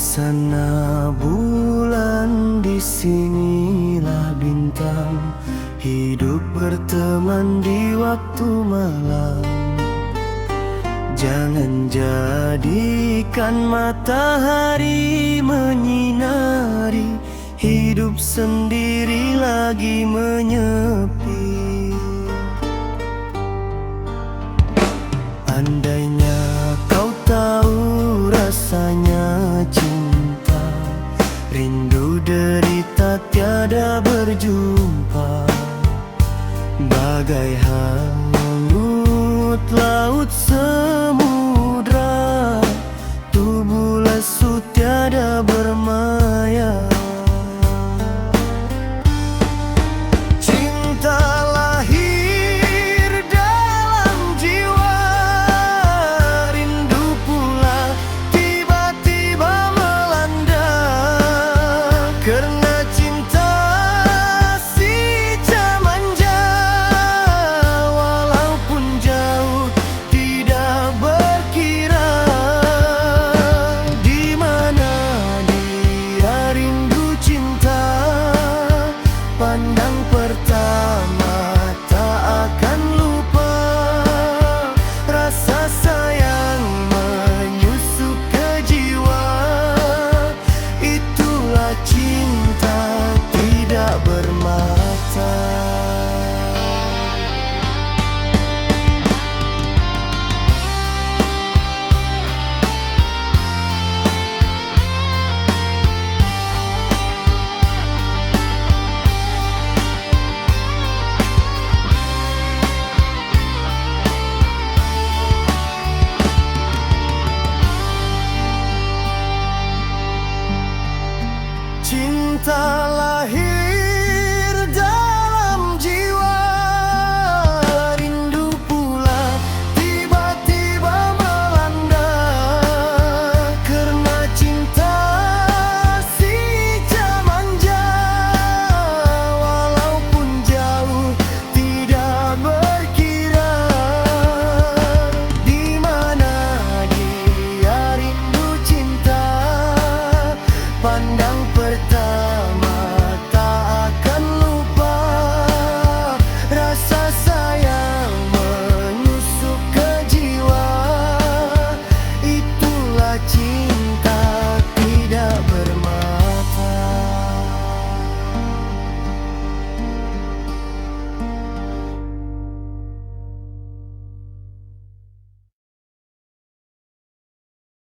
sana bulan, di sinilah bintang, hidup berteman di waktu malam. Jangan jadikan matahari menyinari, hidup sendiri lagi menyepi. Andainya kau tahu rasanya cinta, rindu derita tiada berjumpa. Bagai hangut laut samudra, tubuh lesu tiada bermaya. Cinta lahir dalam jiwa, rindu pula tiba-tiba melanda. Karena cinta si manja, walaupun jauh tidak berkira. Di mana dia rindu cinta, pandang pertama tak akan lupa. Rasa sayang menyusup ke jiwa, itulah cinta tidak bermata. Cinta lahir